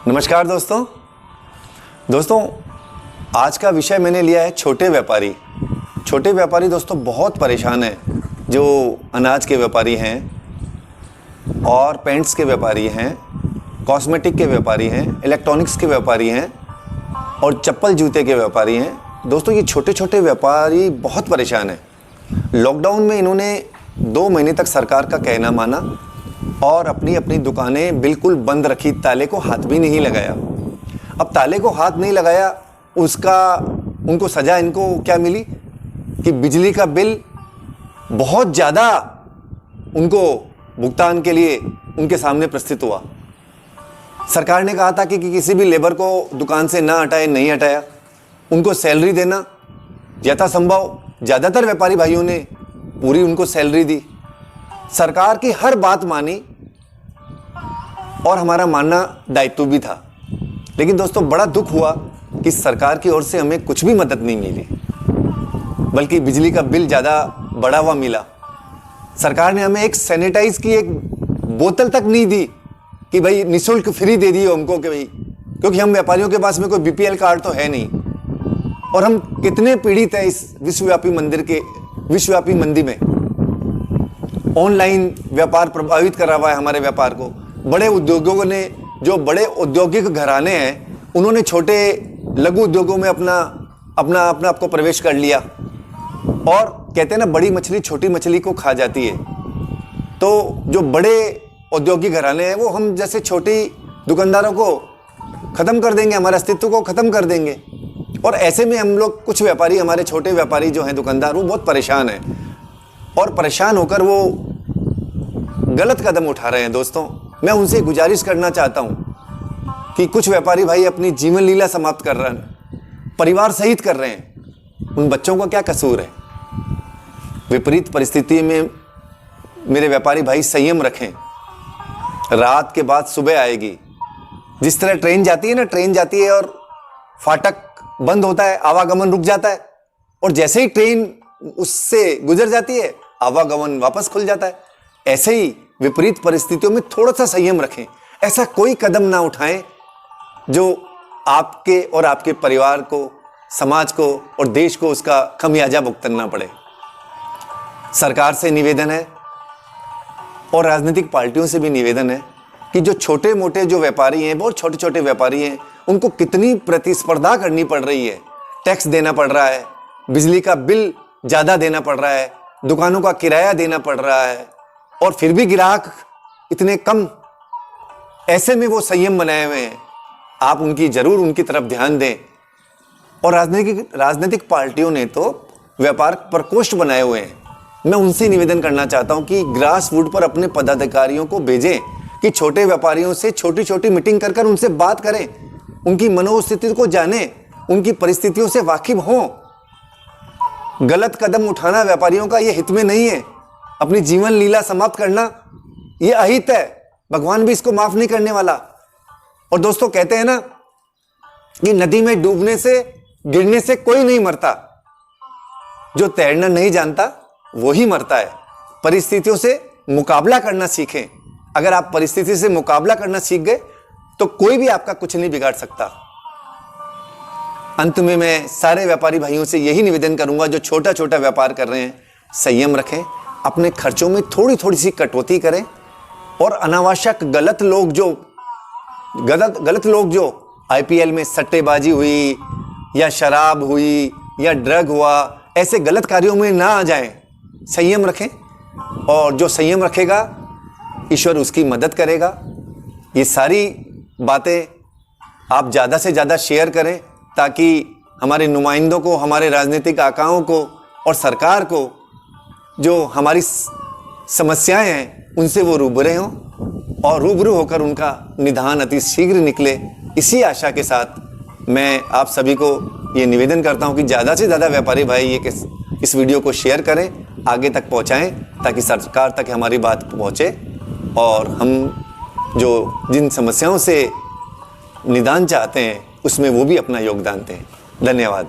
नमस्कार दोस्तों, आज का विषय मैंने लिया है छोटे व्यापारी। छोटे व्यापारी दोस्तों बहुत परेशान हैं, जो अनाज के व्यापारी हैं और पेंट्स के व्यापारी हैं, कॉस्मेटिक के व्यापारी हैं, इलेक्ट्रॉनिक्स के व्यापारी हैं और चप्पल जूते के व्यापारी हैं। दोस्तों ये छोटे छोटे व्यापारी बहुत परेशान हैं। लॉकडाउन में इन्होंने 2 महीने तक सरकार का कहना माना और अपनी अपनी दुकानें बिल्कुल बंद रखी, ताले को हाथ भी नहीं लगाया। अब ताले को हाथ नहीं लगाया, उसका उनको सज़ा इनको क्या मिली कि बिजली का बिल बहुत ज़्यादा उनको भुगतान के लिए उनके सामने प्रस्तुत हुआ। सरकार ने कहा था कि किसी भी लेबर को दुकान से ना हटाए, नहीं हटाया, उनको सैलरी देना यथासंभव। ज़्यादातर व्यापारी भाइयों ने पूरी उनको सैलरी दी, सरकार की हर बात मानी और हमारा मानना दायित्व भी था। लेकिन दोस्तों बड़ा दुख हुआ कि सरकार की ओर से हमें कुछ भी मदद नहीं मिली, बल्कि बिजली का बिल ज़्यादा बढ़ा हुआ मिला। सरकार ने हमें एक सैनिटाइज की एक बोतल तक नहीं दी कि भाई निःशुल्क फ्री दे दी हमको, कि भाई, क्योंकि हम व्यापारियों के पास में कोई बीपीएल कार्ड तो है नहीं और हम कितने पीड़ित हैं इस विश्वव्यापी मंदी में। ऑनलाइन व्यापार प्रभावित करा हुआ है हमारे व्यापार को। बड़े उद्योगों ने, जो बड़े औद्योगिक घराने हैं, उन्होंने छोटे लघु उद्योगों में अपना आपको प्रवेश कर लिया और कहते हैं ना, बड़ी मछली छोटी मछली को खा जाती है। तो जो बड़े औद्योगिक घराने हैं वो हम जैसे छोटी दुकानदारों को ख़त्म कर देंगे, हमारे अस्तित्व को ख़त्म कर देंगे। और ऐसे में हम लोग कुछ व्यापारी, हमारे छोटे व्यापारी जो हैं, दुकानदार, वो बहुत परेशान हैं और परेशान होकर वो गलत कदम उठा रहे हैं। दोस्तों मैं उनसे गुजारिश करना चाहता हूं कि कुछ व्यापारी भाई अपनी जीवन लीला समाप्त कर रहे हैं, परिवार सहित कर रहे हैं। उन बच्चों का क्या कसूर है? विपरीत परिस्थिति में मेरे व्यापारी भाई संयम रखें। रात के बाद सुबह आएगी। जिस तरह ट्रेन जाती है ना, ट्रेन जाती है और फाटक बंद होता है, आवागमन रुक जाता है, और जैसे ही ट्रेन उससे गुजर जाती है आवागमन वापस खुल जाता है। ऐसे ही विपरीत परिस्थितियों में थोड़ा सा संयम रखें। ऐसा कोई कदम ना उठाएं जो आपके और आपके परिवार को, समाज को और देश को उसका खमियाजा भुगतना पड़े। सरकार से निवेदन है और राजनीतिक पार्टियों से भी निवेदन है कि जो छोटे मोटे जो व्यापारी हैं, बहुत छोटे छोटे व्यापारी हैं, उनको कितनी प्रतिस्पर्धा करनी पड़ रही है। टैक्स देना पड़ रहा है, बिजली का बिल ज़्यादा देना पड़ रहा है, दुकानों का किराया देना पड़ रहा है, और फिर भी ग्राहक इतने कम। ऐसे में वो संयम बनाए हुए हैं। आप जरूर उनकी तरफ ध्यान दें। और राजनीतिक पार्टियों ने तो व्यापार प्रकोष्ठ बनाए हुए हैं। मैं उनसे निवेदन करना चाहता हूं कि ग्रास रूट पर अपने पदाधिकारियों को भेजें कि छोटे व्यापारियों से छोटी छोटी मीटिंग कर उनसे बात करें, उनकी मनोस्थिति को जानें, उनकी परिस्थितियों से वाकिफ हों। गलत कदम उठाना व्यापारियों का ये हित में नहीं है। अपनी जीवन लीला समाप्त करना ये अहित है। भगवान भी इसको माफ नहीं करने वाला। और दोस्तों कहते हैं ना कि नदी में डूबने से, गिरने से कोई नहीं मरता, जो तैरना नहीं जानता वो ही मरता है। परिस्थितियों से मुकाबला करना सीखें। अगर आप परिस्थिति से मुकाबला करना सीख गए तो कोई भी आपका कुछ नहीं बिगाड़ सकता। अंत में मैं सारे व्यापारी भाइयों से यही निवेदन करूंगा जो छोटा छोटा व्यापार कर रहे हैं, संयम रखें, अपने खर्चों में थोड़ी थोड़ी सी कटौती करें और अनावश्यक गलत लोग जो आईपीएल में सट्टेबाजी हुई या शराब हुई या ड्रग हुआ, ऐसे गलत कार्यों में ना आ जाएं। संयम रखें और जो संयम रखेगा ईश्वर उसकी मदद करेगा। ये सारी बातें आप ज़्यादा से ज़्यादा शेयर करें ताकि हमारे नुमाइंदों को, हमारे राजनीतिक आकाओं को और सरकार को जो हमारी समस्याएं हैं उनसे वो रूबरू हों और रूबरू होकर उनका निदान अति शीघ्र निकले। इसी आशा के साथ मैं आप सभी को ये निवेदन करता हूं कि ज़्यादा से ज़्यादा व्यापारी भाई इस वीडियो को शेयर करें, आगे तक पहुंचाएं ताकि सरकार तक हमारी बात पहुंचे और हम जिन समस्याओं से निदान चाहते हैं उसमें वो भी अपना योगदान दें। धन्यवाद।